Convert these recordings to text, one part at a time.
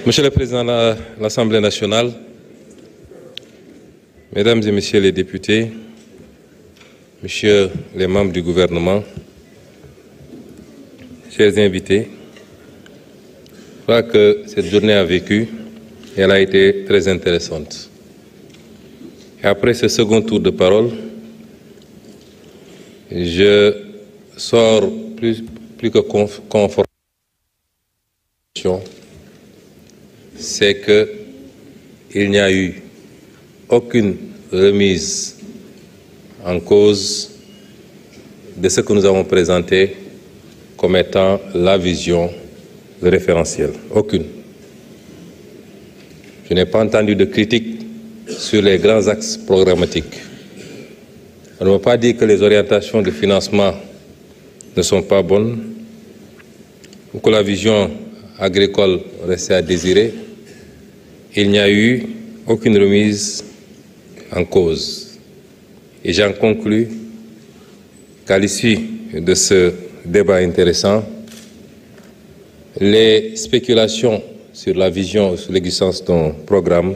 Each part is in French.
Monsieur le Président de l'Assemblée nationale, Mesdames et Messieurs les députés, Messieurs les membres du gouvernement, chers invités, je crois que cette journée a vécu et elle a été très intéressante. Et après ce second tour de parole, je sors plus que confortable. C'est qu'il n'y a eu aucune remise en cause de ce que nous avons présenté comme étant la vision, le référentiel. Aucune. Je n'ai pas entendu de critique sur les grands axes programmatiques. On ne veut pas dire que les orientations de financement ne sont pas bonnes ou que la vision agricole restait à désirer. Il n'y a eu aucune remise en cause. Et j'en conclus qu'à l'issue de ce débat intéressant, les spéculations sur la vision, sur l'existence d'un programme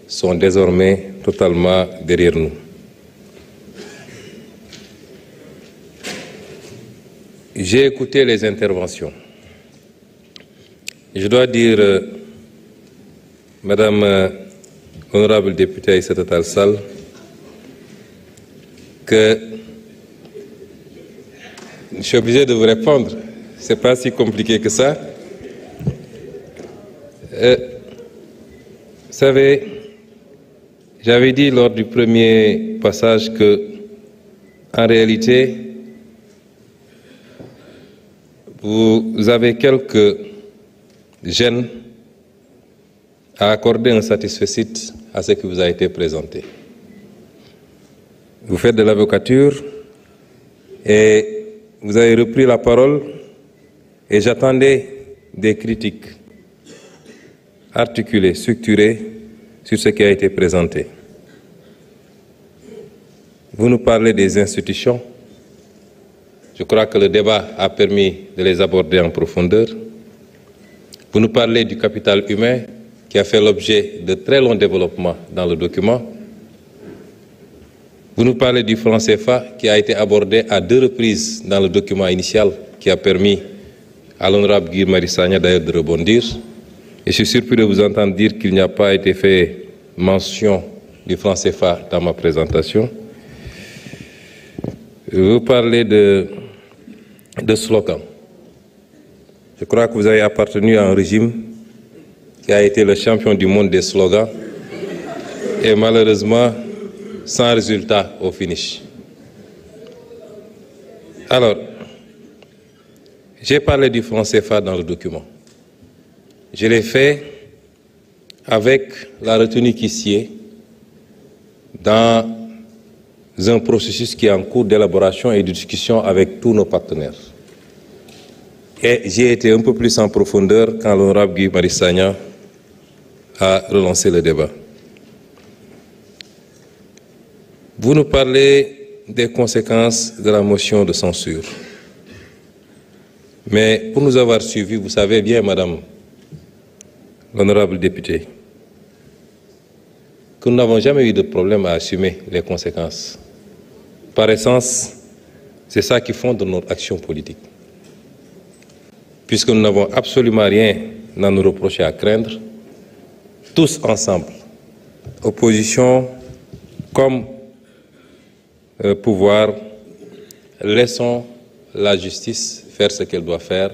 sont désormais totalement derrière nous. J'ai écouté les interventions. Je dois dire, Madame l'honorable députée Aïssata Tall Sall, que je suis obligé de vous répondre. Ce n'est pas si compliqué que ça. Vous savez, j'avais dit lors du premier passage que, en réalité, vous avez quelques gênes à accorder un satisfecit à ce qui vous a été présenté. Vous faites de l'avocature et vous avez repris la parole et j'attendais des critiques articulées, structurées sur ce qui a été présenté. Vous nous parlez des institutions. Je crois que le débat a permis de les aborder en profondeur. Vous nous parlez du capital humain qui a fait l'objet de très longs développements dans le document. Vous nous parlez du franc CFA qui a été abordé à 2 reprises dans le document initial qui a permis à l'honorable Guy Marius Sagna d'ailleurs de rebondir. Et je suis surpris de vous entendre dire qu'il n'y a pas été fait mention du franc CFA dans ma présentation. Vous parlez de slogans. Je crois que vous avez appartenu à un régime qui a été le champion du monde des slogans et malheureusement sans résultat au finish. Alors, j'ai parlé du franc CFA dans le document. Je l'ai fait avec la retenue qui sied dans un processus qui est en cours d'élaboration et de discussion avec tous nos partenaires. Et j'ai été un peu plus en profondeur quand l'honorable Guy Marius Sagna a relancé le débat. Vous nous parlez des conséquences de la motion de censure. Mais pour nous avoir suivis, vous savez bien, Madame l'honorable députée, que nous n'avons jamais eu de problème à assumer les conséquences. Par essence, c'est ça qui fonde notre action politique. Puisque nous n'avons absolument rien à nous reprocher, à craindre, tous ensemble, opposition comme pouvoir, laissons la justice faire ce qu'elle doit faire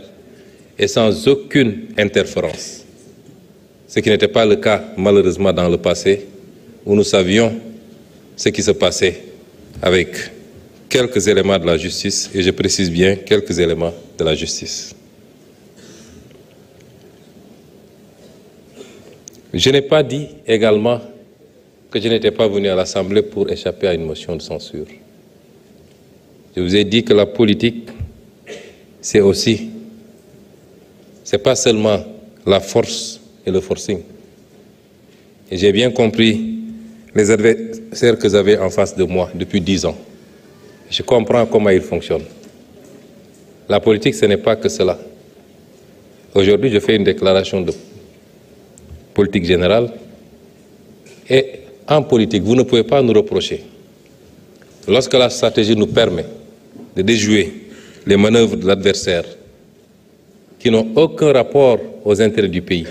et sans aucune interférence. Ce qui n'était pas le cas malheureusement dans le passé, où nous savions ce qui se passait avec quelques éléments de la justice, et je précise bien quelques éléments de la justice. Je n'ai pas dit également que je n'étais pas venu à l'Assemblée pour échapper à une motion de censure. Je vous ai dit que la politique, c'est aussi, c'est pas seulement la force et le forcing. Et j'ai bien compris les adversaires que j'avais en face de moi depuis 10 ans. Je comprends comment ils fonctionnent. La politique, ce n'est pas que cela. Aujourd'hui, je fais une déclaration politique générale. Et en politique, vous ne pouvez pas nous reprocher, lorsque la stratégie nous permet de déjouer les manœuvres de l'adversaire qui n'ont aucun rapport aux intérêts du pays,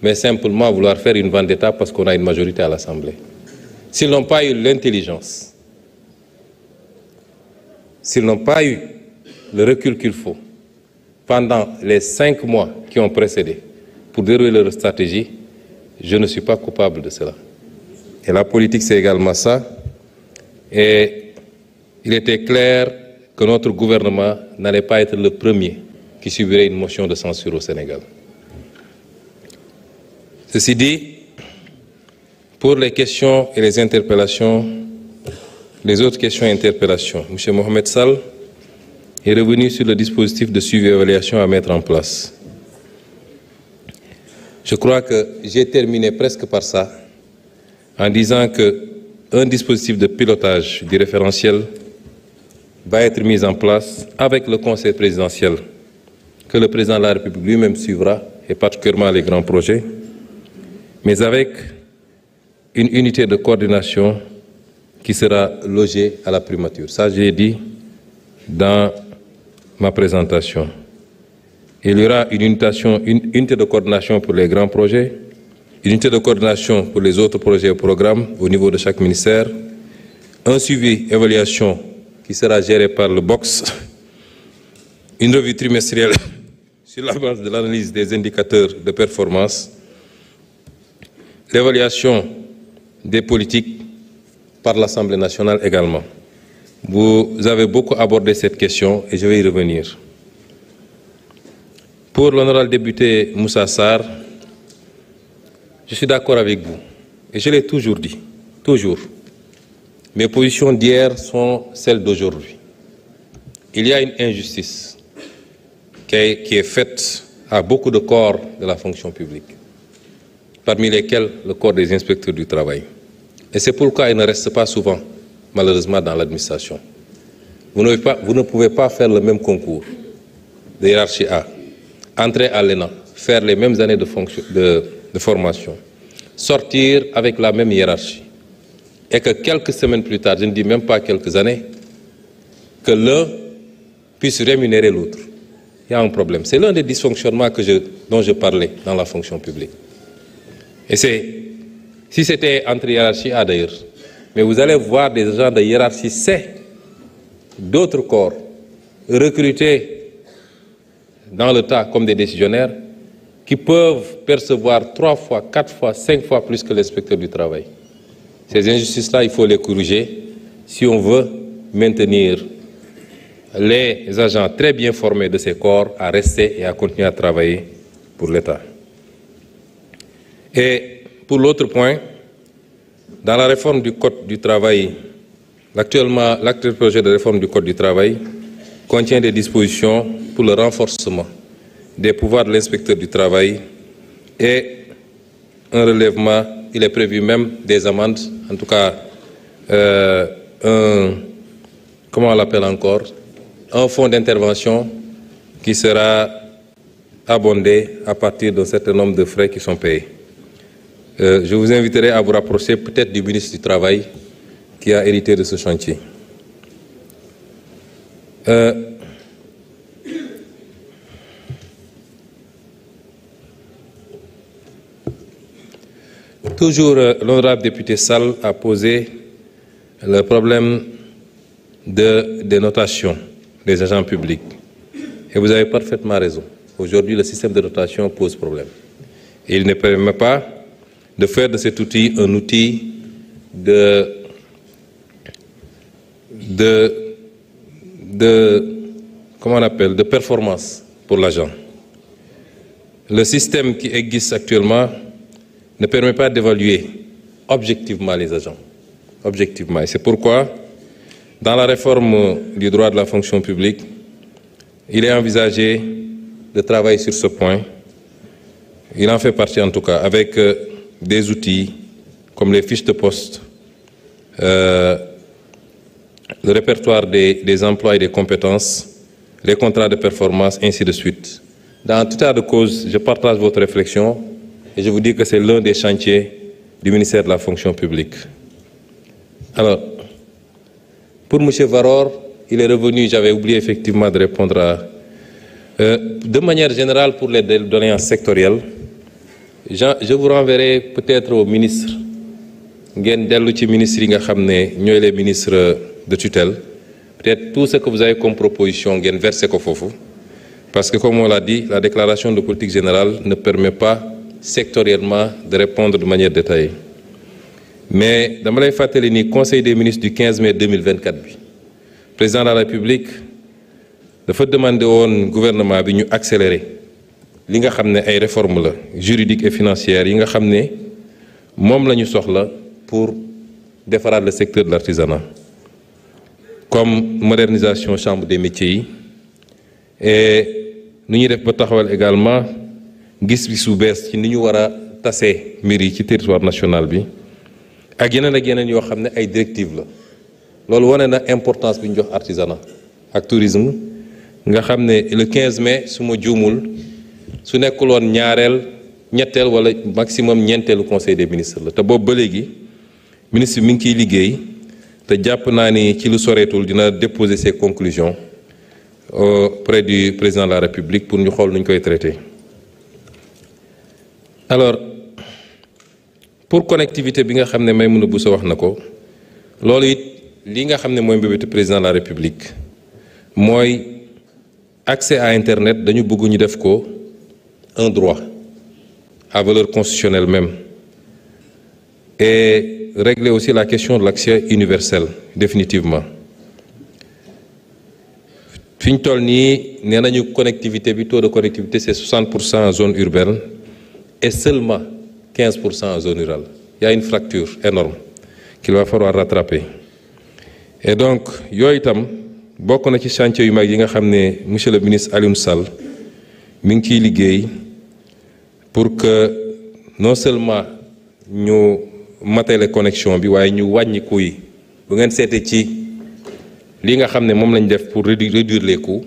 mais simplement vouloir faire une vendetta parce qu'on a une majorité à l'Assemblée. S'ils n'ont pas eu l'intelligence, s'ils n'ont pas eu le recul qu'il faut pendant les 5 mois qui ont précédé pour dérouler leur stratégie, je ne suis pas coupable de cela. Et la politique, c'est également ça. Et il était clair que notre gouvernement n'allait pas être le premier qui subirait une motion de censure au Sénégal. Ceci dit, pour les questions et les interpellations, les autres questions et interpellations, M. Mohamed Sall est revenu sur le dispositif de suivi et évaluation à mettre en place. Je crois que j'ai terminé presque par ça, en disant qu'un dispositif de pilotage du référentiel va être mis en place avec le Conseil présidentiel, que le président de la République lui-même suivra, et particulièrement les grands projets, mais avec une unité de coordination qui sera logée à la primature. Ça, j'ai dit dans ma présentation. Il y aura une unité de coordination pour les grands projets, une unité de coordination pour les autres projets et programmes au niveau de chaque ministère, un suivi évaluation qui sera géré par le BOX, une revue trimestrielle sur la base de l'analyse des indicateurs de performance, l'évaluation des politiques par l'Assemblée nationale également. Vous avez beaucoup abordé cette question et je vais y revenir. Pour l'honorable député Moussa Sarr, je suis d'accord avec vous et je l'ai toujours dit, toujours. Mes positions d'hier sont celles d'aujourd'hui. Il y a une injustice qui est faite à beaucoup de corps de la fonction publique, parmi lesquels le corps des inspecteurs du travail. Et c'est pourquoi ils ne restent pas souvent, malheureusement, dans l'administration. Vous ne pouvez pas faire le même concours de hiérarchie A, entrer à l'ENA, faire les mêmes années de formation, sortir avec la même hiérarchie, et que quelques semaines plus tard, je ne dis même pas quelques années, que l'un puisse rémunérer l'autre. Il y a un problème. C'est l'un des dysfonctionnements dont je parlais dans la fonction publique. Et si c'était entre hiérarchie A d'ailleurs, mais vous allez voir des agents de hiérarchie C, d'autres corps, recrutés dans le tas comme des décisionnaires, qui peuvent percevoir 3 fois, 4 fois, 5 fois plus que l'inspecteur du travail. Ces injustices-là, il faut les corriger si on veut maintenir les agents très bien formés de ces corps à rester et à continuer à travailler pour l'État. Et pour l'autre point, dans la réforme du Code du travail, l'actuel projet de réforme du Code du travail contient des dispositions pour le renforcement des pouvoirs de l'inspecteur du travail et un relèvement, il est prévu même des amendes, en tout cas, comment on l'appelle encore, un fonds d'intervention qui sera abondé à partir d'un certain nombre de frais qui sont payés. Je vous inviterai à vous rapprocher peut-être du ministre du Travail qui a hérité de ce chantier. Toujours, l'honorable député Sall a posé le problème des notations des agents publics. Et vous avez parfaitement raison. Aujourd'hui, le système de notation pose problème. Et il ne permet pas de faire de cet outil un outil de performance pour l'agent. Le système qui existe actuellement ne permet pas d'évaluer objectivement les agents. Objectivement. Et c'est pourquoi, dans la réforme du droit de la fonction publique, il est envisagé de travailler sur ce point. Il en fait partie en tout cas, avec des outils comme les fiches de poste, le répertoire des emplois et des compétences, les contrats de performance, ainsi de suite. Dans tout état de cause, je partage votre réflexion et je vous dis que c'est l'un des chantiers du ministère de la fonction publique. Alors, pour M. Varor, il est revenu, j'avais oublié effectivement de répondre à... de manière générale, pour les doléances sectorielles, je vous renverrai peut-être au ministre, ngeen dellu ci ministres yi nga xam ne ñooy les ministres de tutelle, peut-être tout ce que vous avez comme proposition ngeen versé ko foofu, parce que comme on l'a dit, la déclaration de politique générale ne permet pas sectoriellement de répondre de manière détaillée. Mais dama lay fàttali ni conseil des ministres du 15 mai 2024 bi président de la République dafa demandé woon gouvernement bi ñu accélérer li nga xam ne ay réformes la juridiques et financières yi nga xam ne moom la ñu soxla pour defaraat le secteur de l'artisanat, comme modernisation chambre des métiers yi et nu ñuy def ba taxawal également gis-gisu bees ci ni ñu war a tasee mbir yi ci territoire national bi ak yeneen yoo xam ne ay directives la. loolu wane na importance bi ñu jox artisanat ak tourisme nga xam ne le 15 mai su ma juumul su nekkuloon ñetteel wala maximum ñeenteelu conseil des ministres la te boobu ba léegi ministre bi mi ngi ciy liggéey te jàpp naa ni ci lu soreetul dina déposer ses conclusions auprès du président de la République pour ñu xool nu ñu koy traiter. Alors pour connectivité bi nga xam ne Maïmouna Bousso wax na ko loolu it li nga xam ne mooy mbébétu président de la République mooy accès à Internet dañu bëgg ñu def ko un droit à valeur constitutionnelle même et régler aussi la question de l'accès universel définitivement. fi ñu toll nii nee nañu connectivité bi taux de connectivité c'est 60% en zone urbaine et seulement 15% en zone rurale. Il y a une fracture énorme qu'il va falloir rattraper. Et donc yooyu itam bokk na ci chantier yu mag yi nga xam ne monsieur le ministre Alioune Sall mi ngi ciy liggéey pour que non seulement ñu matale connexion bi waaye ñu wàññi coûts yi. bu ngeen seetee ci li nga xam ne moom lañ def pour réduire les coûts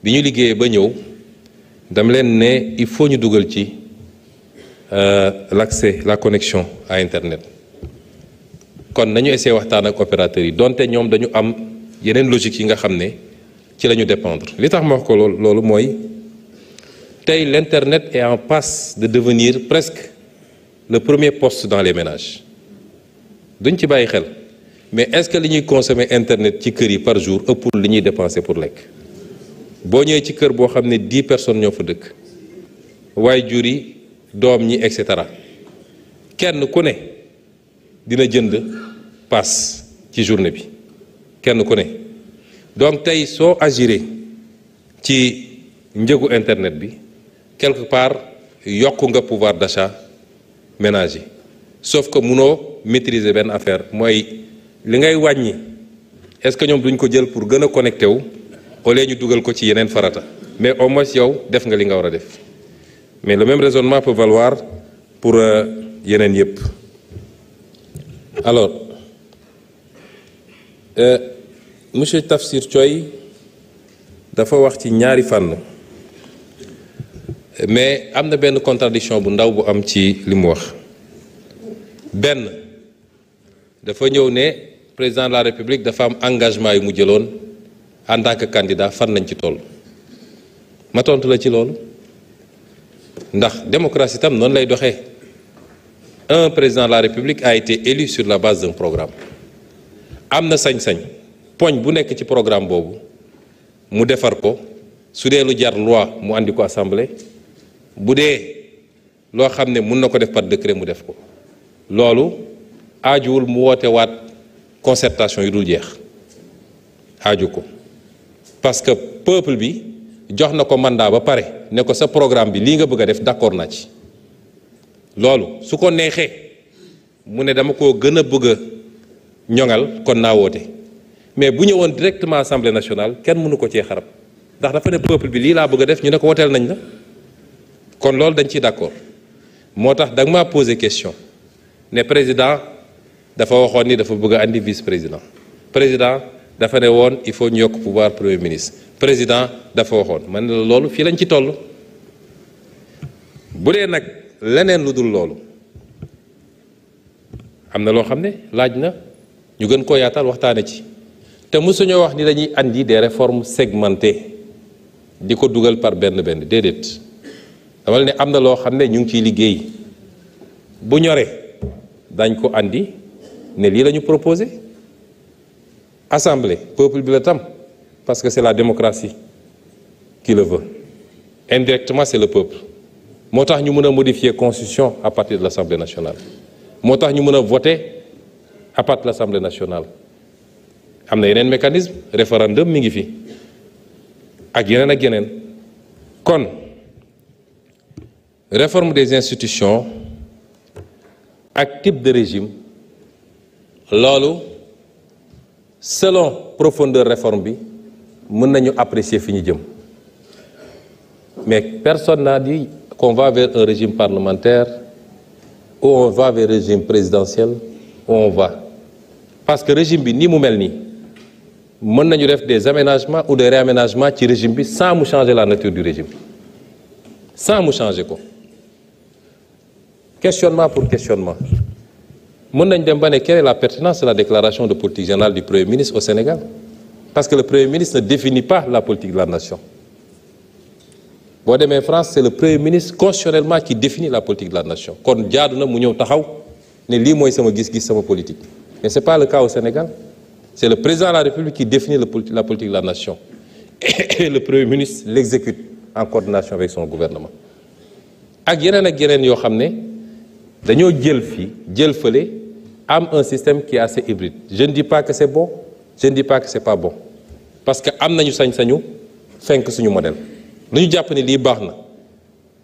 bi ñu liggéeyee ba ñëw dama leen ne il faut ñu dugal ci l'accès, la connexion à Internet. kon nañu essayer waxtaan ak opérateurs yi donte ñoom dañu am yeneen logique yi nga xam ne ci la ñu dépendre. li tax ma wax ko loolu mooy tey l'Internet est en passe de devenir presque le premier poste dans les ménages duñ ci bàyyi xel mais est-ce que li ñuy consommer Internet ci kër yi par jour ëppul li ñuy dépenser pour lekk. boo ñëwee ci kër boo xam ne 10 personnes ñoo fa dëkk waaye jur yi doom ñi et cetera kenn ku ne dina jënd pass ci journée bi kenn ku ne donc tey soo agiré ci njëgu Internet bi quelque part yokku nga pouvoir d'achat ménage yi sauf que munoo maîtriser benn affaire mooy li ngay wàññi est-ce que ñoom duñ ko jël pour gën a connecté wu au lieu ñu dugal ko ci yeneen farata mais au moins yow def nga li nga war a def mais le même raisonnement peut valoir pour yeneen yëpp. Alors monsieur Tafsir Thioye dafa wax ci ñaari fànn mais am na benn contradiction bu ndaw bu am ci li mu wax. benn dafa ñëw ne président de la République dafa am engagement yu mu jëloon en tant que candidat fan lañ ci toll ma tontu la ci loolu ndax démocratie tam noonu lay doxee. Un président de la République a été élu sur la base d'un programme am na sañ-sañ poñ bu nekk ci programme boobu mu defar ko su dee lu jar loi mu andi ko assemblée bu dee loo xam ne mun na ko def par décret mu def ko loolu aajuwul mu woote waat concertation yu dul jeex aaju ko parce que peuple bi jox na ko mandat ba pare ne ko sa programme bi lii nga bëgg a def d'accord naa ci loolu su ko neexee mu ne dama ko gën a bëgg a ñoŋal kon naa woote mais bu ñëwoon directement assemblée nationale kenn mënu ko cee xarab ndax dafa ne peuple bi lii laa bëgg a def ñu ne ko woteel nañ la kon loolu dañ ciy d'accord moo tax da nga maa poser question ne président dafa waxoon ni dafa bëgg a andi vice président président dafa ne woon il faut ñu yokk pouvoir premier ministre président dafa waxoon man la loolu fii lañ ci toll bu dee nag leneen lu dul loolu am na loo xam ne laaj na ñu gën koo yaatal waxtaane ci te mësuñoo wax ni dañuy andi des réformes segmentées di ko dugal par benn déedéet dama ne am na loo xam ne ñu ngi ciy liggéey bu ñoree dañ ko andi ne lii la ñu proposé assemblée peuple bi la tam parce que c'est la démocratie qui le veut indirectement c'est le peuple moo tax ñu mën a modifier constitution à partir de l'Assemblée nationale moo tax ñu mën a voter à partir de l'Assemblée nationale am na yeneen mécanisme référendum mi ngi fi ak yeneen kon réforme des institutions ak type de régime loolu selon profondeur réforme bi mën nañu apprécier fi ñu jëm mais personne n'a dit qu'on va vers un régime parlementaire ou on va vers un régime présidentiel où on va parce que régime bi ni mu mel nii mën nañu def des aménagements ou des réaménagements ci régime bi sans mu changer la nature du régime sans mu changer ko questionnement pour questionnement mën nañ dem ba ne quelle est la pertinence de la déclaration de politique générale du Premier ministre au Sénégal parce que le Premier ministre ne définit pas la politique de la nation boo demee France c'est le Premier ministre constitutionnellement qui définit la politique de la nation kon jaadu na mu ñëw taxaw ne lii mooy sama gis-gis sama politique mais c'est pas le cas au Sénégal c'est le président de la République qui définit la politique de la nation et le Premier ministre l'exécute en coordination avec son gouvernement ak yeneen yoo xam ne dañoo jël fii jël fële am un système qui est assez hybride je ne dis pas que c'est bon je ne dis pas que c'est pas bon parce que am nañu sañ-sañu fenk suñu modèle lu ñu jàpp ne lii baax na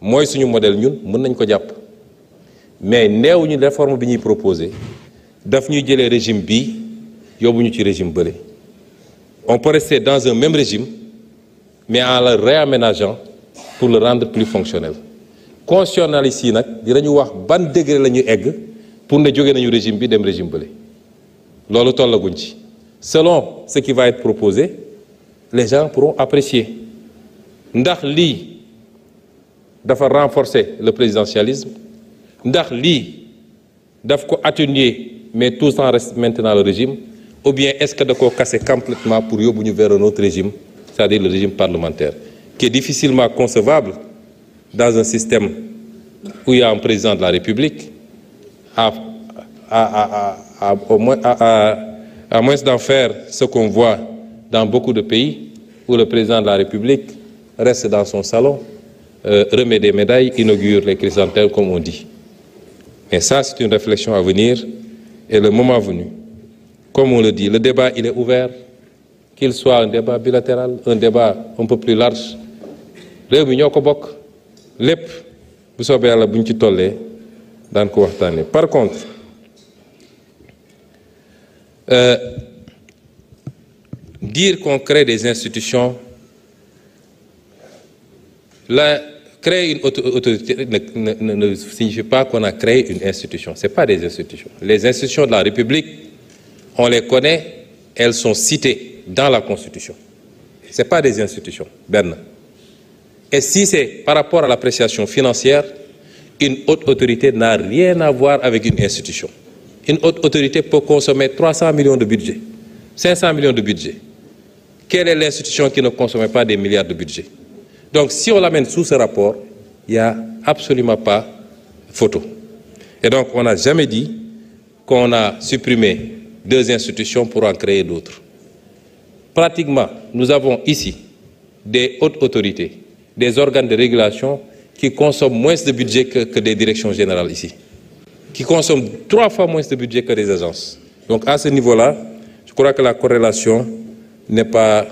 mooy suñu modèle ñun mën nañ ko jàpp mais neewuñu réforme bi ñuy proposer daf ñuy jëlee régime bii yóbbuñu ci régime bële on peut rester dans un même régime mais en le réaménageant pour le rendre plus fonctionnel constitutionnalistes yi nag dinañu wax ban degré la ñuy egg pour ne jóge nañu régime bi dem régime bële loolu tollaguñ ci selon ce qui va être proposé les gens pourront apprécier ndax lii dafa renforcer le présidentialisme ndax lii daf ko atténuer mais tout en reste maintenant le régime ou bien est-ce que da koo casser complètement pour yóbbu ñu vers un autre régime c'est-à-dire le régime parlementaire qui est difficilement concevable dans un système où il y a un président de la République à moins d'en faire ce qu'on voit dans beaucoup de pays où le président de la République reste dans son salon, remet des médailles, inaugure les chrysanthèmes comme on dit. Mais ça, c'est une réflexion à venir et le moment venu. Comme on le dit, le débat, il est ouvert, qu'il soit un débat bilatéral, un débat un peu plus large. réew mi ñoo ko bokk lépp bu soobee yàlla buñ ci tollee daan ko waxtaanee. Par contre dire qu'on crée des institutions créer une autorité ne signifie pas qu'on a créé une institution. C'est pas des institutions. Les institutions de la République, on les connaît, elles sont citées dans la Constitution. C'est pas des institutions. Et si c'est par rapport à l'appréciation financière, une haute autorité n'a rien à voir avec une institution. Une haute autorité peut consommer 300 millions de budget, 500 millions de budget. Quelle est l'institution qui ne consomme pas des milliards de budget? Donc si on l'amène sous ce rapport, il n'y a absolument pas photo. Et donc on n'a jamais dit qu'on a supprimé 2 institutions pour en créer d'autres. Pratiquement, nous avons ici des hautes autorités, des organes de régulation qui consomment moins de budget que des directions générales ici, qui consomment 3 fois moins de budget que des agences. Donc à ce niveau-là, je crois que la corrélation n'est pas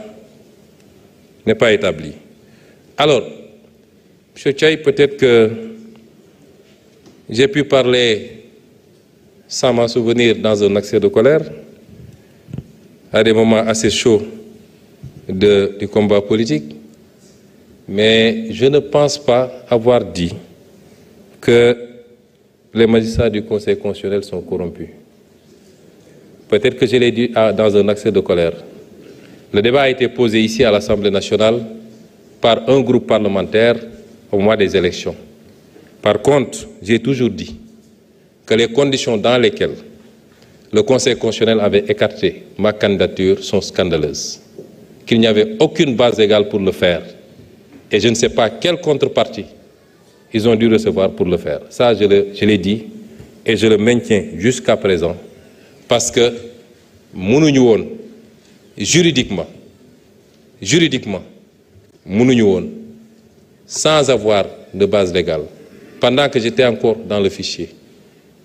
établie. Alors, M. Tchaï, peut-être que j'ai pu parler sans m'en souvenir dans un accès de colère, à des moments assez chauds du combat politique, mais je ne pense pas avoir dit que les magistrats du Conseil constitutionnel sont corrompus. Peut-être que je l'ai dit dans un accès de colère. Le débat a été posé ici à l'Assemblée nationale par un groupe parlementaire au mois des élections. Par contre, j'ai toujours dit que les conditions dans lesquelles le Conseil constitutionnel avait écarté ma candidature sont scandaleuses, qu'il n'y avait aucune base légale pour le faire. Et je ne sais pas quelle contrepartie ils ont dû recevoir pour le faire. Ça, je l'ai dit et je le maintiens jusqu'à présent parce que mënuñu woon juridiquement mënuñu woon sans avoir de base légale pendant que j'étais encore dans le fichier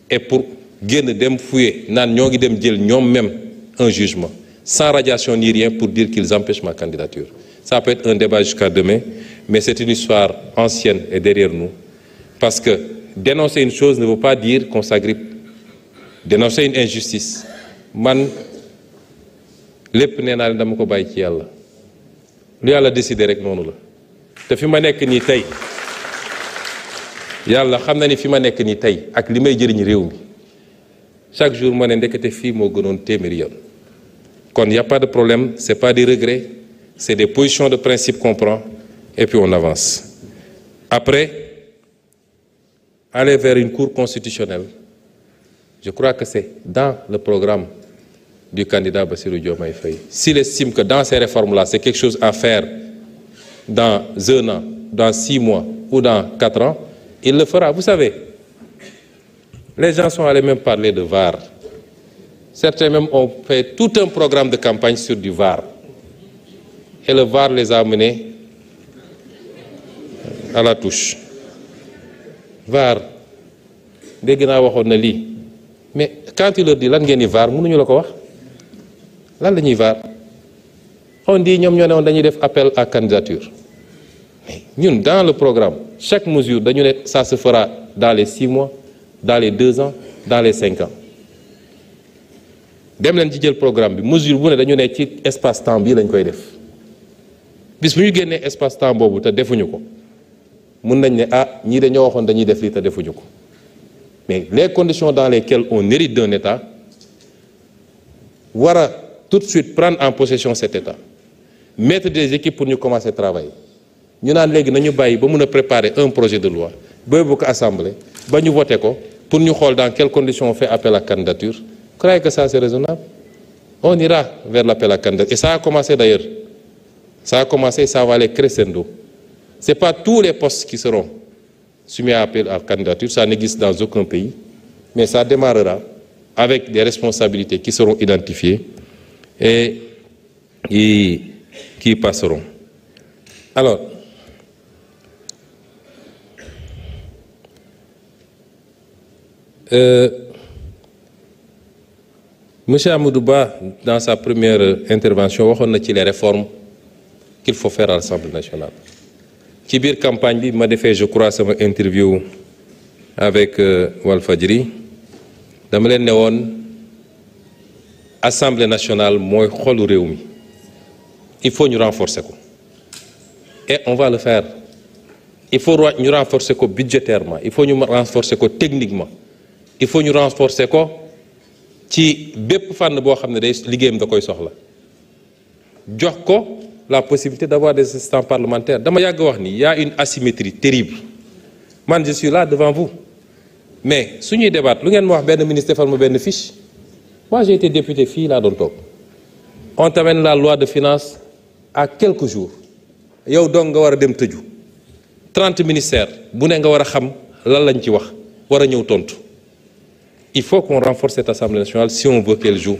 et pour génn dem fouiller naan ñoo ngi dem jël ñoom même un jugement sans radiation ni rien pour dire qu'ils empêchent ma candidature. Ça peut être un débat jusqu'à demain, mais c'est une histoire ancienne et derrière nous. Parce que dénoncer une chose ne veut pas dire qu'on s'agrippe. Dénoncer une injustice. Man, lépp nee naa leen dama ko bàyyi ci yàlla. Lu yàlla décidé rek noonu la. te fi ma nekk nii tey yàlla xam na ni fi ma nekk nii tey ak li may jëriñ réew mi chaque jour ma ne ndekete fii moo gënoon téeméeri yoon. Kon y a pas de problème, c'est pas des regrets, c'est des positions de principe qu'on prend et puis on avance. Après, aller vers une cour constitutionnelle, je crois que c'est dans le programme du candidat Bassirou Diomaye Faye. S'il estime que dans ces réformes-là, c'est quelque chose à faire dans 1 an, dans 6 mois ou dans 4 ans, il le fera. Vous savez, les gens sont allés même parler de VAR. Certains même ont fait tout un programme de campagne sur du VAR. Et le VAR les a menés à la touche. VAR, dégg naa waxoon na lii mais quand il leur dit lan ngeen di VAR mënuñu la ko wax lan la ñuy VAR on dit ñoom ñoo ne woon dañuy def appel à candidature mais ñun dans le programme chaque mesure dañu ne ça se fera dans les 6 mois dans les 2 ans dans les 5 ans dem leen ci jël programme bi mesure bu ne dañu ne ci espace temps bii lañ koy def bis bu ñu génnee espace temps boobu te defuñu ko mun nañ ne ah ñii dañoo waxoon dañuy def lii te defuñu ko mais les conditions dans lesquelles on hérite d'un État war a tout de suite prendre en possession cet État mettre des équipes pour ñu commencer travailler ñu naan léegi nañu bàyyi ba mun a préparer un projet de loi boobu ko assemblée ba ñu voté ko pour ñu xool dans quelles conditions on fait appel à candidature. Vous croyez que ça c'est raisonnable? On ira vers l'appel à candidature et ça a commencé d'ailleurs. Ça a commencé, ça va aller crescendo. Ce n'est pas tous les postes qui seront soumis à appel à candidature, ça n'existe dans aucun pays, mais ça démarrera avec des responsabilités qui seront identifiées et qui passeront. Alors, Monsieur Amadou Ba, dans sa première intervention, waxoon na ci les réformes qu'il faut faire à l'Assemblée nationale. Ci biir campagne bi ma defee je crois sama interview avec Walfadjri dama leen ne woon Assemblée nationale mooy xolu réew mi il faut ñu renforcer ko et on va le faire. Il faut ñu renforcer ko budgétairement, il faut ñu renforcer ko techniquement, il faut ñu renforcer ko ci bépp fànn boo xam ne day liggéeyam da koy soxla jox ko la possibilité d'avoir des assistants parlementaires. Dama yàgg wax ni il y a une asymétrie terrible. Man je suis là devant vous mais suñuy débattre lu ngeen ma wax benn ministre defal ma benn fiche. Moi j'ai été député fii laa doon toog on t'amène la loi de finances à quelques jours yow donc nga war a dem tëju 30 ministères bu ne nga war a xam lan lañ ci wax war a ñëw tontu. Il faut qu'on renforce cette Assemblée nationale si on veut qu'elle joue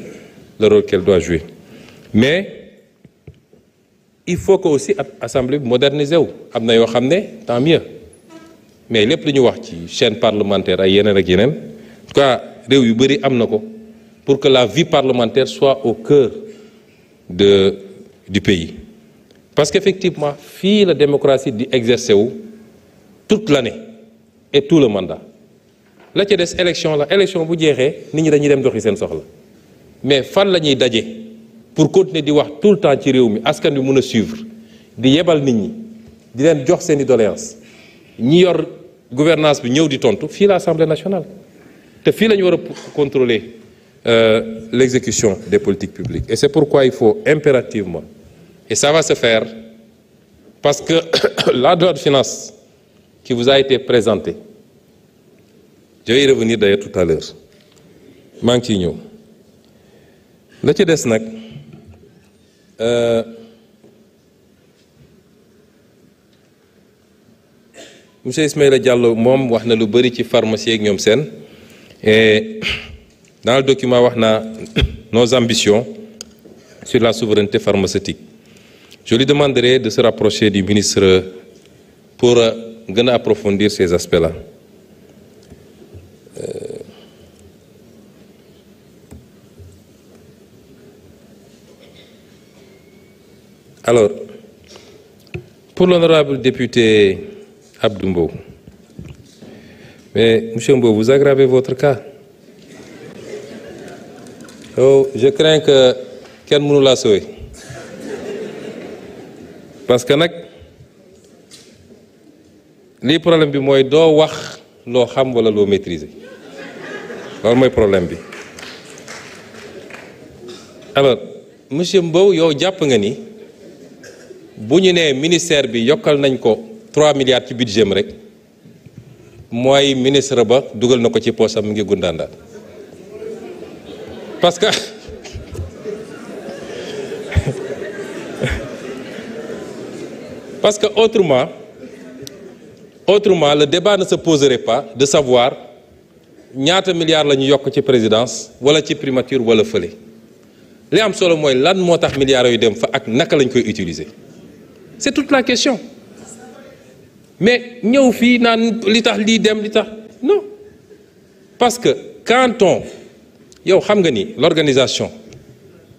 le rôle qu'elle doit jouer. Mais il faut que aussi Assemblée bi moderniser wu am na yoo xam ne tant mieux mais lépp lu ñu wax ci chaîne parlementaire ay yeneen ak yeneen en tout cas réew yu bëri am na ko pour que la vie parlementaire soit au cœur du pays. Parce qu'effectivement fii la démocratie di exercer wu toute l'année et tout le mandat. La ca des élection la élection bu jeexee nit ñi dañuy dem doxi seen soxla mais fan la ñuy daje pour continuer di wax tout le temps ci réew mi askan wi mun a suivre di yebal nit ñi di leen jox seen i doléance ñi yor gouvernance bi ñëw di tontu fii la Assemblée nationale te fii la ñu war a contrôler l'exécution des politiques publiques. Et c'est pourquoi il faut impérativement, et ça va se faire parce que la loi de finances qui vous a été présentée Je vais y revenir d'ailleurs tout à l'heure maa ngi ciy ñëw la ci des nag monsieur Ismaïla Diallo moom wax na lu bëri ci pharmacie ak ñoom seen et dans le document wax naa nos ambitions sur la souveraineté pharmaceutique. Je lui demanderai de se rapprocher du ministre pour gën a approfondir ces aspects-là. Alors, pour l'honorable député Abdou Mbow, mais monsieur Mbow, vous aggravez votre cas. Oh, je crains que kenn mënu laa sauver parce que nag lii problème bi mooy doo wax loo xam wala loo maîtriser loolu mooy problème bi. Alors monsieur Mbow yow jàpp nga ni bu ñu nee ministère bi yokkal nañ ko 3 milliards ci budget am rek mooy ministre ba dugal na ko ci poosam mu ngi gundaandaat parce que parce que autrement le débat ne se poserait pas de savoir ñaata milliards la ñu yokk ci présidence wala ci primature wala fële li am solo mooy lan moo tax milliards yu dem fa ak naka lañ koy utiliser c'est toute la question mais ñëw fii naan li tax lii dem li tax non parce que quand on yow xam nga ni l'organisation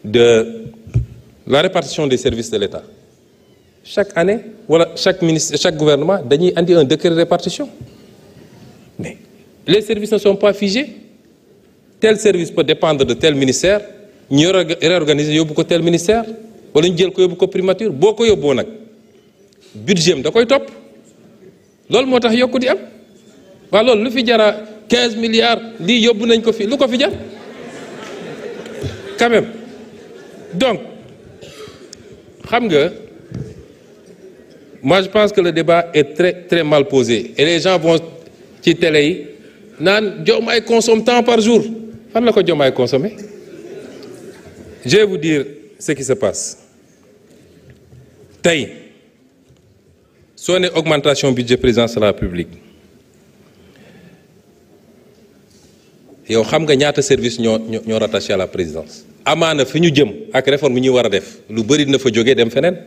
de la répartition des services de l'État chaque année wala chaque ministre chaque gouvernement dañuy andi un décret de répartition mais les services ne sont pas figés tel service peut dépendre de tel ministère ñu réorganiser yóbbu ko tel ministère wala ñu jël ko yóbbu ko primature boo ko yóbboo nag budget am da koy topp loolu moo tax yokku di am waaw loolu lu fi jara 15 milliards lii yóbbu nañ ko fi lu ko fi jar quand même donc xam nga moi je pense que le débat est très très mal posé et les gens vont ci télé yi naan Diomaye consomme tant par jour fan la ko Diomaye consommer je vais vous dire ce qui se passe tey soo ne augmentation budget présidence de la République yow xam nga ñaata service ñoo rattaché à la présidence amaana fi ñu jëm ak réforme yi ñu war a def lu bëri dina fa jógee dem feneen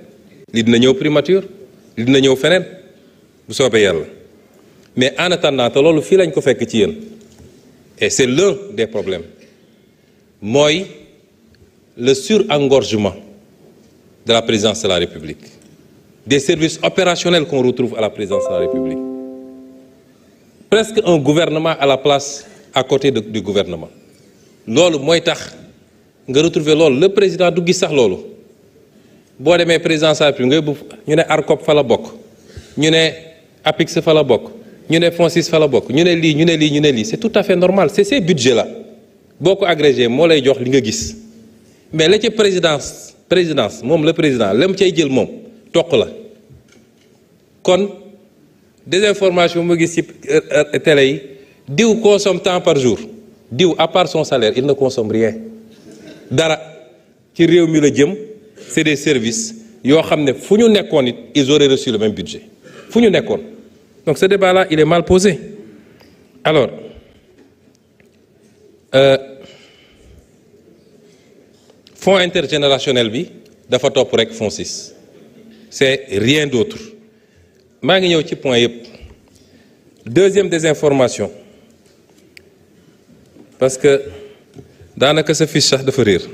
li dina ñëw primature li dina ñëw feneen bu soobee yàlla mais en attendant te loolu fii lañ ko fekk ci yéen et c'est l'un des problèmes mooy le surengorgement de la présidence de la République des services opérationnels qu'on retrouve à la présidence de la République presque un gouvernement à la place à côté du gouvernement loolu mooy tax nga retrouver loolu le président du gis sax loolu boo demee présidence de la République nga yóbbu ñu ne ARCOP fa la bokk ñu ne APIX fa la bokk ñu ne FONSIS fa la bokk ñu ne lii ñu ne lii ñu ne lii c'est tout à fait normal c'est ces budgets là boo ko agrégé moo lay jox li nga gis mais la ca présidence moom le président la mu cay jël moom toq la kon désinformation mu gis ci télé yi diw consomme tant par jour diw à part son salaire il ne consomme rien dara ci réew mi la jëm c'est des services yoo xam ne fu ñu nekkoon it ils auraient reçu le même budget fu ñu nekkoon donc ce débat-là il est mal posé alors fonds intergénérationnel bi dafa topp rek FONSIS c'est rien d'autre maa ngi ñëw ci point yëpp deuxième désinformation parce que daanaka sa fiche sax dafa réer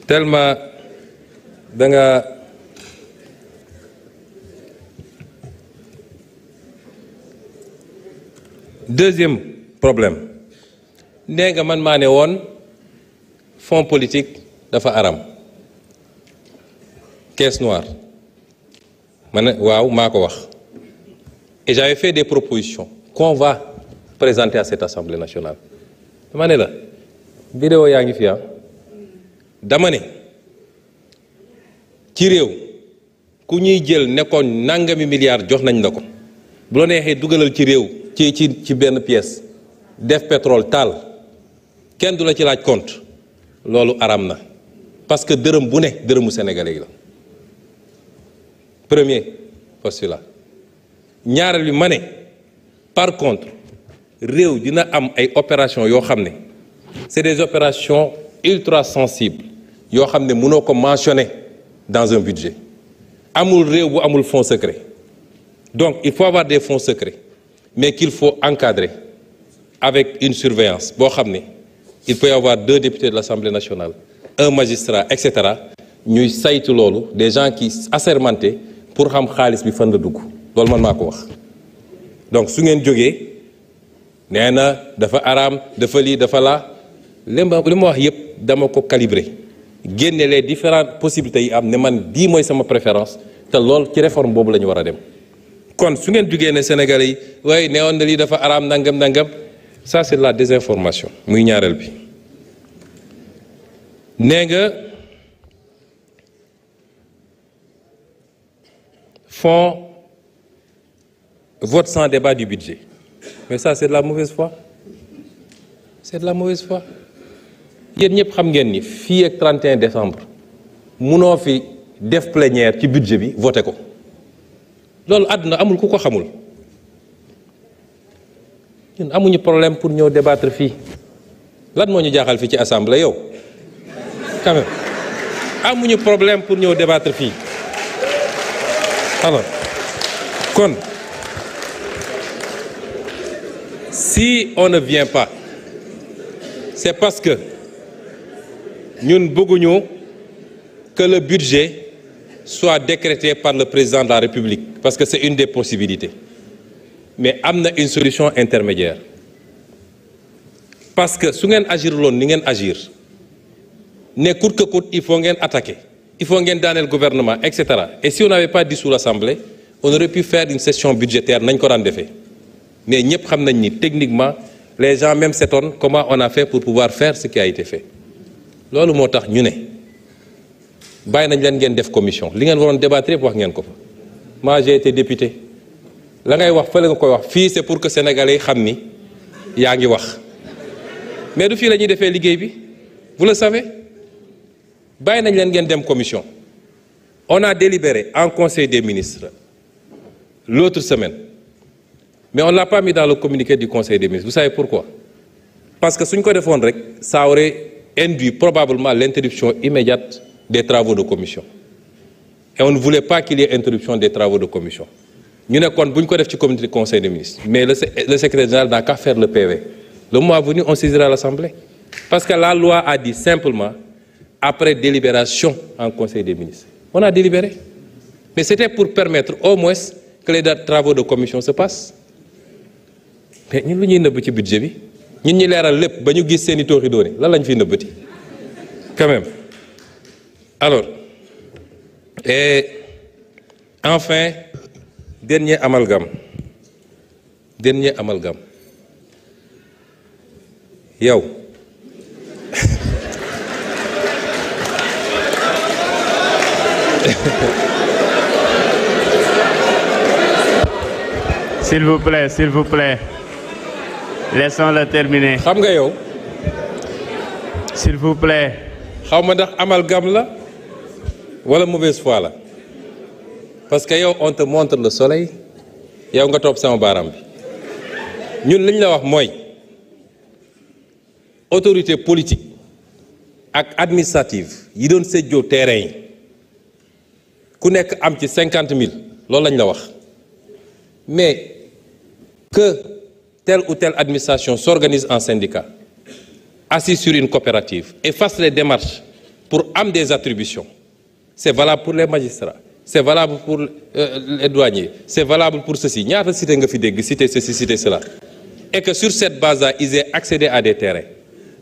tellement da nga deuxième problème nee nga man maa ne woon fonds politique dafa aram caisse noire ma ne waaw maa ko wax et j'avais fait des propositions qu'on va présenter à cette Assemblée nationale dama ne la vidéo yaa ngi fi dama ne ci réew ku ñuy jël nekkoon nangami milliards jox nañ la ko bu la neexee dugalal ci réew ci benn pièce def pétrole taal kenn du la ci laaj compte loolu araam na parce que dërëm bu ne dërëmu sénégalais yi la premier postulat ñaareel bi ma ne par contre réew dina am ay opérations yoo xam ne c'est des opérations ultra sensibles yoo xam ne mënoo ko mentionner dans un budget amul réew bu amul fonds secret donc il faut avoir des fonds secrets mais qu'il faut encadrer avec une surveillance boo xam ne il peut y avoir 2 députés de l'Assemblée nationale un magistrat et cetera ñuy saytu loolu des gens qui assermentés pour xam xaalis bi fan la dugg loolu man maa ko wax donc su ngeen jógee nee na dafa araam dafa lii dafa laa li ma wax yépp dama ko calibrer génne les différentes possibilités yi am ne man bii mooy sama préférence te lool ci réforme boobu la ñu war a dem kon su ngeen jógee ne Sénégalais yi waaye neewoon na lii dafa araam nangam nangam ça c'est de la désinformation muy ñaareel bi nee nga fonds vote sans débat du budget mais ça c'est de la mauvaise foi c'est de la mauvaise foi yéen ñëpp xam ngeen ni fii ak 31 décembre munoo fi def plénière ci budget bi voté ko loolu àdduna amul ku ko xamul ñun amuñu problème pour ñëw débattre fii lan moo ñu jaaxal fii ci assemblée yow quand même amuñu problème pour ñëw débattre fii alors kon si on ne vient pas c'est parce que ñun bëgguñu que le budget soit décrété par le président de la République parce que c'est une des possibilités mais am na une solution intermédiaire parce que su ngeen agir loon ni ngeen agir ne coûte que coûte il faut ngeen attaquer il faut ngeen daaneel gouvernement et cetera et si on n'avait pas dissous l'Assemblée on aurait pu faire une session budgétaire nañ ko daan defee mais ñëpp xam nañ ni techniquement les gens même s'étonnent comment on a fait pour pouvoir faire ce qui a été fait loolu moo tax ñu ne bàyyi nañ leen ngeen def commission li ngeen waroon débattre yëpp wax ngeen ko fa moi j'ai été député la ngay wax fële nga koy wax fii c'est pour que sénégalais yi xam ni yaa ngi wax mais du fii la ñuy defee liggéey bi vous le savez bàyyi nañ leen ngeen dem commission on a délibéré en conseil des ministres l'autre semaine mais on l'a pas mis dans le communiqué du conseil des ministres vous savez pourquoi parce que suñ ko defoon rek ça aurait induit probablement l'interruption immédiate des travaux de commission et on ne voulait pas qu'il y ait interruption des travaux de commission ñu ne kon bu ñu ko def ci comité du conseil des ministres mais le secrétaire général n'a qu'à faire le PV le mois venu on saisira l'Assemblée parce que la loi a dit simplement après délibération en conseil des ministres on a délibéré mais c'était pour permettre au moins que les travaux de commission se passent mais ñun lu ñuy nëbb ci budget bi ñun ñi leeral lépp ba ñu gis seeni tooxi doone lan lañ fiy nëbbati quand même alors et enfin dernier amalgame yow s'il vous plaît laissons-le terminer. xam nga yow s'il vous plaît. xaw ma ndax amalgame la wala mauvaise foi la parce que yow on te montre le soleil yow nga topp sama baaraam bi ñun li ñu la wax mooy autorité politique ak administrative yi doon séddoo terrain yi ku nekk am ci 50 000 loolu lañ la wax mais que telle ou telle administration s'organise en syndicat assis sur une coopérative et fasse les démarches pour am des attributions c'est valable pour les magistrats c'est valable pour les douaniers c'est valable pour ceci ñaata cité nga fi dégg cité ceci cité cela et que sur cette base-là ils aient accédé à des terrains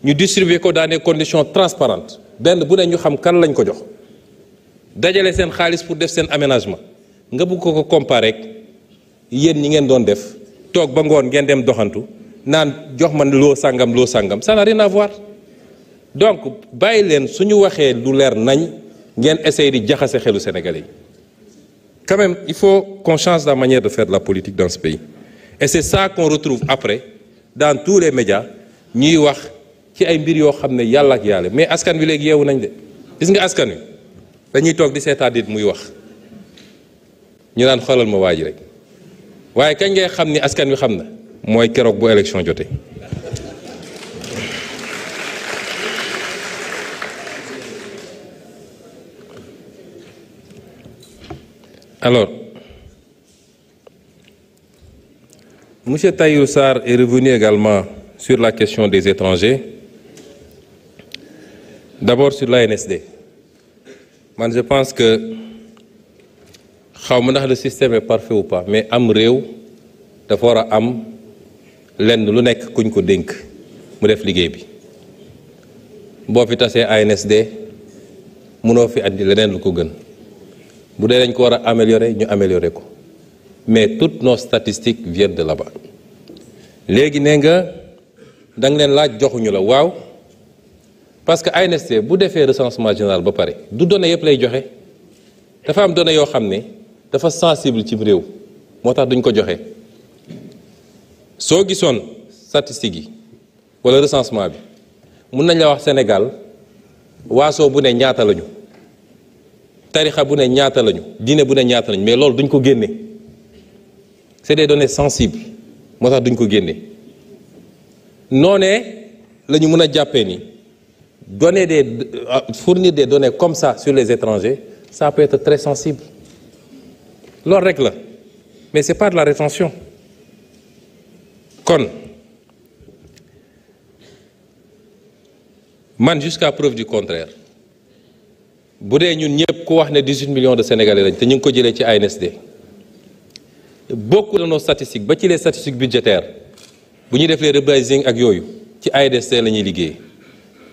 ñu distribuer ko dans des conditions transparentes benn bu ne ñu xam kan lañ ko jox dajale seen xaalis pour def seen aménagement nga bëgg ko comparer yéen ñi ngeen doon def toog ba ngoon ngeen dem doxantu naan jox man loo sangam ça n'a rien à voir donc bàyyi leen suñu waxee lu leer nañ ngeen essayer di jaxase xelu Sénégalais yi quand même il faut qu'on change la manière de faire de la politique dans ce pays et c'est ça qu'on retrouve après dans tous les médias ñuy wax ci ay mbir yoo xam ne yàlla ak yàlla mais askan wi léegi yeewu nañ de gis nga askan wi dañuy toog di seetaan nit muy wax ñu naan xoolal ma waa ji rek waaye kañ ngay xam ni askan wi xam na mooy keroog bu élection jotee. Alors, M. Tahirou Sarr est revenu également sur la question des étrangers. D'abord sur l'ANSD. Moi, je pense que le système est parfait ou pas, mais am réew dafa war a am lenn lu nekk kuñ ko dénk mu def liggéey bi boo fi tasee ANSD mënoo fi andi leneen lu ko gën bu dee dañ ko war a améliorer ñu améliorer ko mais toutes nos statistiques viennent de là-bas léegi nee nga da nga leen laaj joxuñu la waaw parce que ANSD bu defee recensement général ba pare du données yëpp lay joxe dafa am données yoo xam ne dafa sensible ci réew moo tax duñ ko joxe soo gisoon statistiques yi wala recensement bi mun nañ la wax Sénégal waaso bu ne ñaata lañu tarixa bu ne ñaata lañu diine bu ne ñaata lañu mais loolu duñ ko génne c'est des données sensibles moo tax duñ ko génne noonee la ñu mën a jàppee ni fournir des données comme ça sur les étrangers ça peut être très sensible loolu rek la mais c'est pas de la rétention kon man jusqu'à preuve du contraire bu dee ñun ñëpp ku wax ne 18 millions de Sénégalais lañ te ñu ngi ko jëlee ci ANSD beaucoup de nos statistiques ba ci les statistiques budgétaires bu ñuy def les rebasing ak yooyu ci ANSD la ñuy liggéey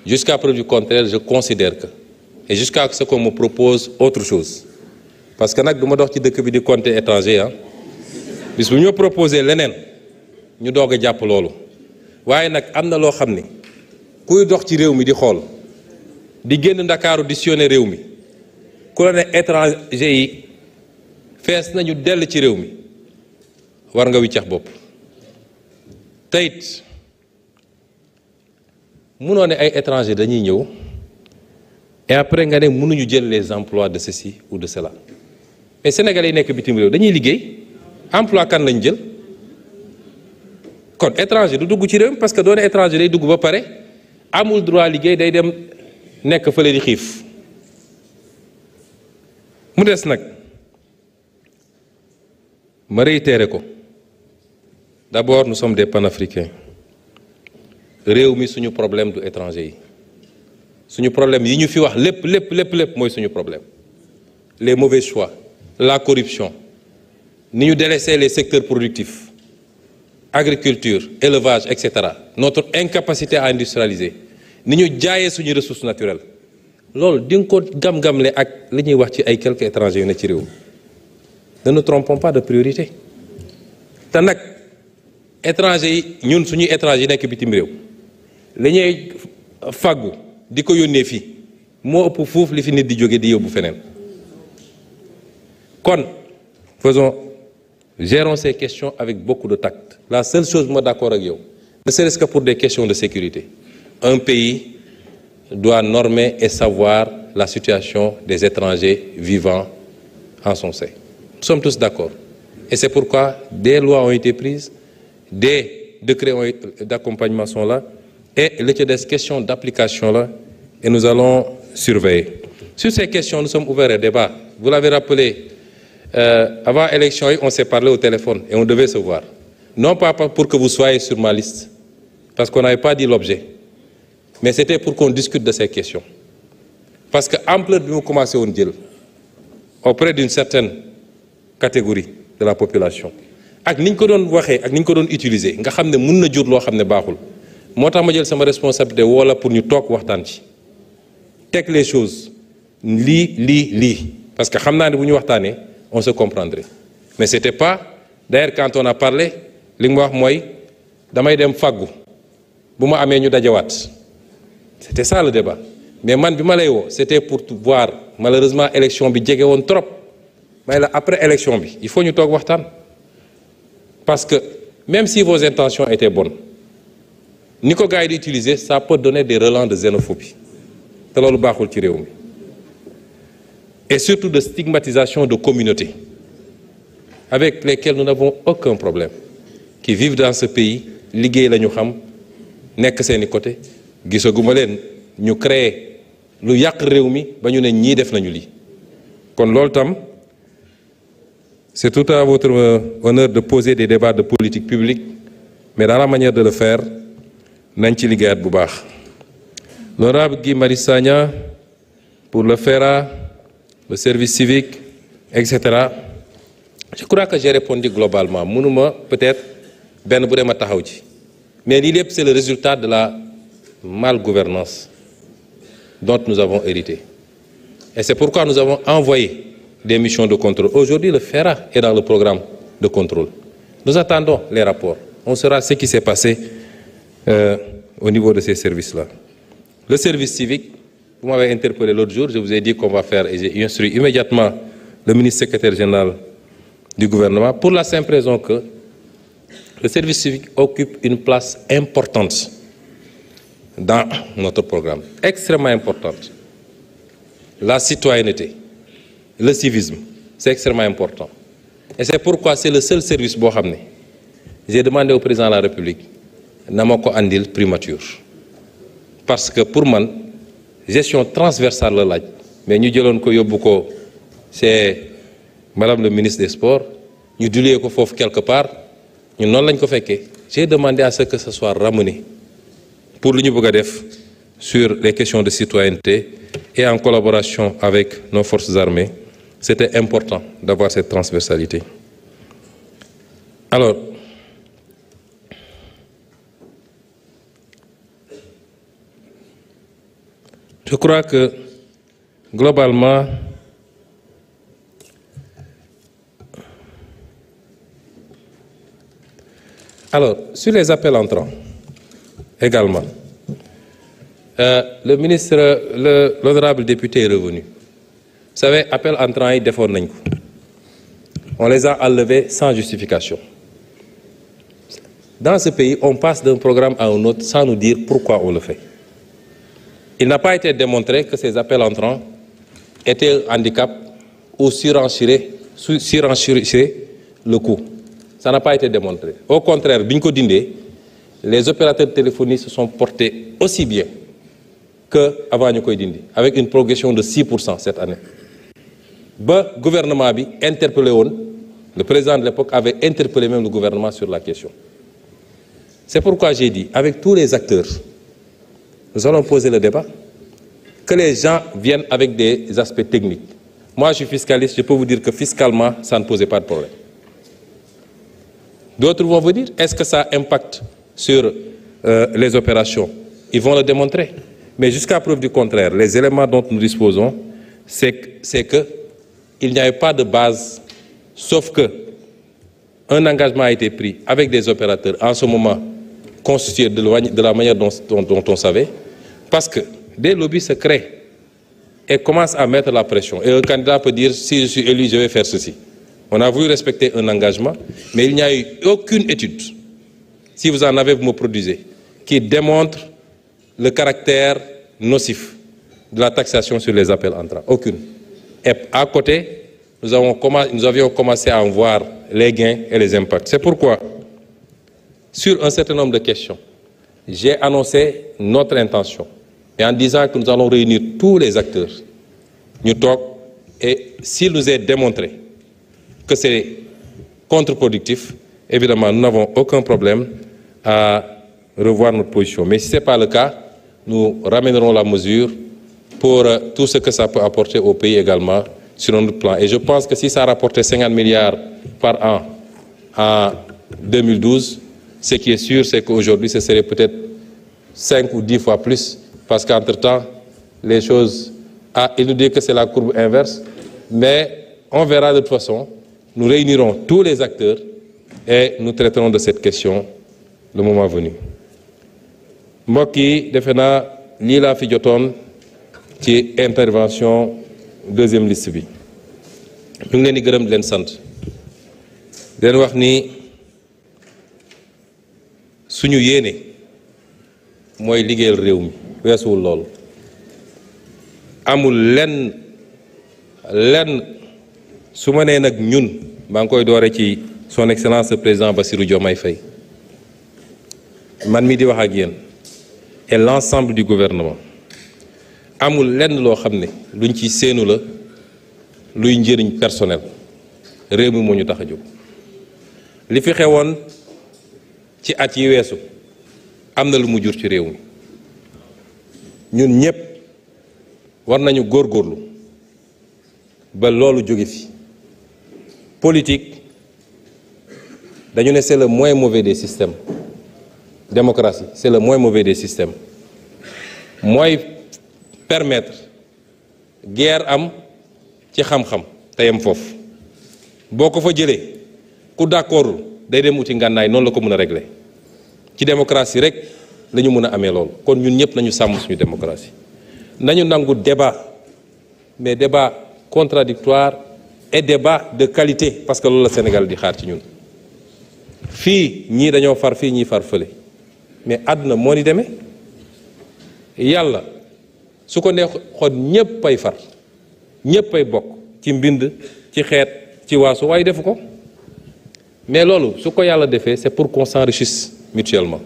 jusqu'à preuve du contraire je considère que et jusqu'à ce qu'on me propose autre chose parce que nag du ma dox ci dëkk bi di compter étranger ah bis bu ñu proposé leneen ñu doog a jàpp loolu waaye nag am na loo xam ni kuy dox ci réew mi di xool di génn Ndakaaru di sillonner réew mi ku la ne étranger yi fees nañu dell ci réew mi war nga wiccax bopp teyit munoo ne ay étranger dañuy ñëw et après nga ne mënuñu jël les emplois de ceci ou de cela mais sénégalais yi nekk bitim réew dañuy liggéey emploi kan lañ jël kon étranger du dugg ci réew mi parce que doone étranger day dugg ba pare amul droit liggéey day dem nekk fële di xiif mu des nag ma réitéré ko d'abord nous sommes des panafricains réew mi suñu problème du étranger yi suñu problème yi ñu fi wax lépp mooy suñu problème les mauvais choix la corruption ni ñu délaissé les secteurs productifs agriculture élevage etc notre incapacité à industrialiser ni ñu jaayee suñu ressources naturelles loolu di nga ko gam-gamle ak li ñuy wax ci ay quelques étrangers yu ne ci réew ne nous trompons pas de priorité te nag étrangers yi ñun suñuy étrangers yi nekk bitim réew li ñuy fàggu di ko yónnee fii moo ëpp fuuf li fi nit di jóge di yóbbu feneen kon gérons ces questions avec beaucoup de tact la seule chose moi d'accord ak yow ne serait-ce que pour des questions de sécurité un pays doit normer et savoir la situation des étrangers vivant en son sein nous sommes tous d'accord et c'est pourquoi des lois ont été prises des décrets d'accompagnement sont là et li ci des questions d'application là et nous allons surveiller sur ces questions nous sommes ouverts au débat vous l'avez rappelé avant élection on s'est parlé au téléphone et on devait se voir non pas pour que vous soyez sur ma liste parce qu'on n'avait pas dit l'objet mais c'était pour qu'on discute de ces questions parce que ampleur bi mu commencé woon jël auprès d'une certaine catégorie de la population ak ni ñu ko doon waxee ak ni ñu ko doon utiliser nga xam ne mën na jur loo xam ne baaxul moo tax ma jël sama responsabilité wala pour ñu toog waxtaan ci teg les choses lii parce que xam naa ne bu ñu waxtaanee on se comprendrait mais c'était pas d'ailleurs quand on a parlé li nga ma wax mooy damay dem fàggu bu ma amee ñu dajawaat c'était ça le débat mais man bi ma lay woo c'était pour voir malheureusement élection bi jege woon trop may la après élection bi il faut ñu toog waxtaan parce que même si vos intentions étaient bonnes ni ko gars yi di utiliser ça peut donner des relents de xénophobie te loolu baaxul ci réew mi et surtout de stigmatisation de communautés avec lesquelles nous n'avons aucun problème qui vivent dans ce pays liggéey la ñu xam nekk seeni côté gisaguma leen ñu créer lu yàq réew mi ba ñu ne ñii def nañu lii kon loolu tam c'est tout à votre honneur de poser des débats de politique publique mais dans la manière de le faire nañ ci liggéeyaat bu baax. L'honorable Guy Marius Sagna pour le FERA, le service civique, etc. Je crois que j'ai répondu globalement mënuma peut-être benn bu dee ma taxaw ci mais lii lépp c'est le résultat de la malgouvernance dont nous avons hérité et c'est pourquoi nous avons envoyé des missions de contrôle. Aujourd'hui, le FERA est dans le programme de contrôle. Nous attendons les rapports. On saura ce qui s'est passé au niveau de ces services-là. Le service civique, vous m'avez interpellé l'autre jour, je vous ai dit qu'on va faire, et j'ai instruit immédiatement le ministre secrétaire général du gouvernement, pour la simple raison que le service civique occupe une place importante dans notre programme, extrêmement importante. La citoyenneté, le civisme, c'est extrêmement important. Et c'est pourquoi c'est le seul service boo xam ne j'ai demandé au président de la République na ma ko andil primature. Parce que pour man gestion transversale la laaj mais ñu jëloon ko yóbbu ko c'est madame le ministre des Sports ñu dulee ko foofu quelque part ñun noonu lañ ko fekkee. J'ai demandé à ce que ce soit ramené pour lu ñu bëgg a def sur les questions de citoyenneté et en collaboration avec nos forces armées. C'était important d'avoir cette transversalité. Alors, je crois que globalement, alors sur les appels entrants également, le ministre, l'honorable député est revenu. Vous savez, appel entrants yi defoon nañ ko on les a enlevés sans justification. Dans ce pays, on passe d'un programme à un autre sans nous dire pourquoi on le fait. Il n'a pas été démontré que ces appels entrants étaient un handicap ou surenchiraient le coût. Ça n'a pas été démontré. Au contraire, bi ñu ko dindee, les opérateurs de téléphonie se sont portés aussi bien que avant ñu koy dindi, avec une progression de 6% cette année. Ba gouvernement bi interpellé woon, le président de l'époque avait interpellé même le gouvernement sur la question. C'est pourquoi j'ai dit, avec tous les acteurs, nous allons poser le débat, que les gens viennent avec des aspects techniques. Moi, je suis fiscaliste, je peux vous dire que fiscalement, ça ne posait pas de problème. D'autres vont vous dire, est-ce que ça impacte sur les opérations? Ils vont le démontrer. Mais jusqu'à preuve du contraire, les éléments dont nous disposons, c'est que il n'y avait pas de base, sauf que un engagement a été pris avec des opérateurs en ce moment constitués de la manière dont on savait, parce que des lobbies se créent et commencent à mettre la pression. Et un candidat peut dire, si je suis élu, je vais faire ceci. On a voulu respecter un engagement, mais il n'y a eu aucune étude, si vous en avez, vous me produisez, qui démontre le caractère nocif de la taxation sur les appels entrants. Aucune. Et à côté, nous avions commencé à en voir les gains et les impacts. C'est pourquoi, sur un certain nombre de questions, j'ai annoncé notre intention. Et en disant que nous allons réunir tous les acteurs, nous talk, et s'il nous est démontré que c'est contre-productif, évidemment, nous n'avons aucun problème à revoir notre position. Mais si ce n'est pas le cas, nous ramènerons la mesure pour tout ce que ça peut apporter au pays également sur un autre plan. Et je pense que si ça rapportait 50 milliards par an en 2012, ce qui est sûr, c'est qu'aujourd'hui, ce serait peut-être 5 ou 10 fois plus, parce qu'entre-temps, les choses... Ah, il nous dit que c'est la courbe inverse, mais on verra de toute façon. Nous réunirons tous les acteurs et nous traiterons de cette question le moment venu. mbokk yi defe naa lii laa fi jotoon ci intervention deuxième liste bi ñu ngi leen di gërëm di leen sant di leen wax ni suñu yéene mooy liggéeyal réew mi weesuwul loolu. amul lenn su ma nee nag ñun maa ngi koy doore ci son excellence le président Bassirou Diomaye Faye man mi di wax ak yéen et l'ensemble du gouvernement amul lenn loo xam ne luñ ci séenu la luy njëriñ personnel réew mi moo ñu tax a jóg. li fi xewoon ci at yi weesu am na lu mu jur ci réew mi ñun ñëpp war nañu góorgóorlu ba loolu jóge fi. politique dañu ne c'est le moins mauvais des systèmes. Démocratie c'est le moins mauvais des systèmes mooy permettre guerre am ci xam-xam te yem foofu boo ko fa jëlee ku d'accord day dem uti ngànnaay noonu la ko mën a régler ci démocratie rek la ñu mën a amee loolu. kon ñun ñëpp nañu sàmm suñu démocratie nañu nangu débat mais débat contradictoire et débat de qualité parce que loolu la Sénégal di xaar ci ñun. fii ñii dañoo far fii ñii far fële mais àdduna moo ni demee yàlla su ko neexoon ñëpp ay far ñëpp ay bokk ci mbind ci xeet ci waasu waaye defu ko mais loolu su ko yàlla defee c'est pour qu'on s'enrichisse mutuellement.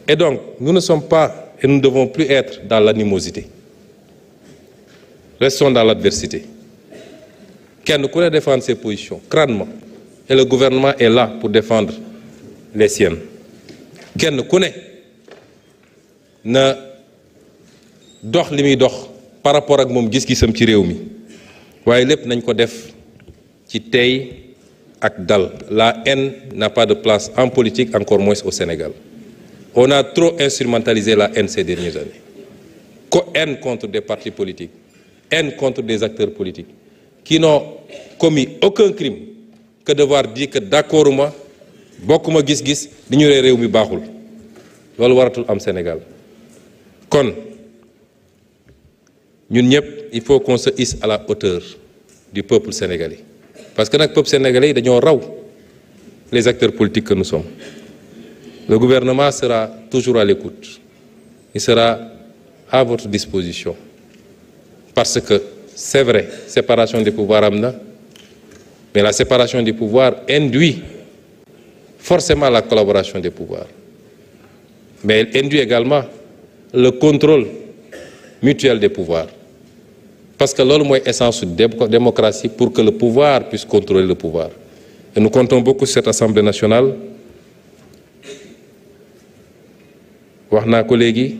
Et donc nous ne sommes pas et nous ne devons plus être dans l'animosité. Restons dans l'adversité. Kenn ku ne défendre ses positions crânement et le gouvernement est là pour défendre les siennes. Kenn ku ne na dox li muy dox par rapport ak moom gis-gisam ci réew mi waaye lépp nañ ko def ci tey ak dal. La haine n'a pas de place en politique, encore moins au Sénégal. On a trop instrumentalisé la haine ces dernières années. Haine contre des partis politiques, haine contre des acteurs politiques qui n'ont commis aucun crime que de devoir dire que d'accord ma bokkuma gis-gis li ñu réew mi baaxul loolu waratul am Sénégal. kon ñun ñëpp il faut qu'on se hisse à la hauteur du peuple sénégalais parce que nag peuple sénégalais yi dañoo raw les acteurs politiques que nous sommes. Le gouvernement sera toujours à l'écoute. Il sera à votre disposition. Parce que c'est vrai, séparation des pouvoirs am na, mais la séparation des pouvoirs induit forcément la collaboration des pouvoirs. Mais elle induit également le contrôle mutuel des pouvoirs. Parce que loolu mooy essence de démocratie pour que le pouvoir puisse contrôler le pouvoir. Et nous comptons beaucoup sur cette Assemblée nationale. wax naa ko léegi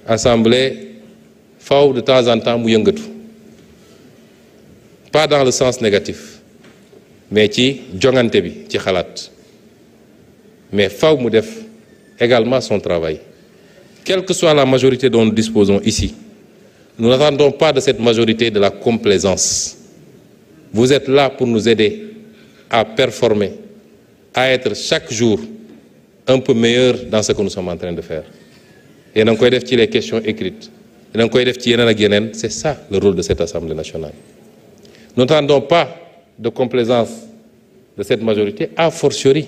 assemblée faw de temps en temps mu yëngatu pas dans le sens négatif mais ci jongante bi ci xalaat mais faw mu def également son travail. Quelle que soit la majorité dont nous disposons ici, nous n'attendons pas de cette majorité de la complaisance. Vous êtes là pour nous aider à performer, à être chaque jour un peu meilleur dans ce que nous sommes en train de faire. Et donc, koy def ci les questions écrites. Et donc, koy def ci yeneen ak yeneen. C'est ça le rôle de cette Assemblée nationale. Nous n'attendons pas de complaisance de cette majorité, a fortiori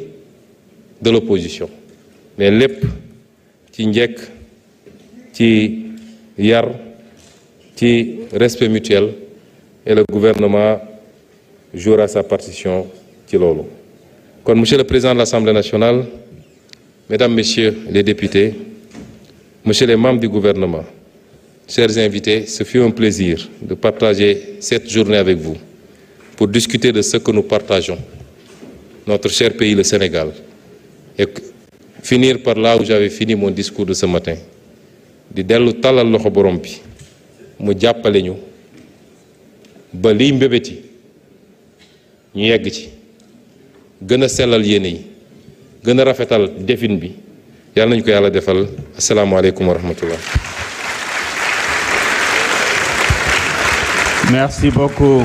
de l'opposition. Mais lépp ci njëkk, ci yar, ci respect mutuel, et le gouvernement jouera sa partition ci loolu. Kon, Monsieur le Président de l'Assemblée nationale, Mesdames, Messieurs les députés, Messieurs les membres du gouvernement, chers invités, ce fut un plaisir de partager cette journée avec vous pour discuter de ce que nous partageons, notre cher pays, le Sénégal, et finir par là où j'avais fini mon discours de ce matin, di dellu talal loxo borom bi mu jàppale ñu ba liy mbébéti ñu yegg ci gën a sellal yéene yi gën a rafetal defin bi yàlla nañu ko yàlla defal. Asalaamaaleykum wa rahmatullah. Merci beaucoup.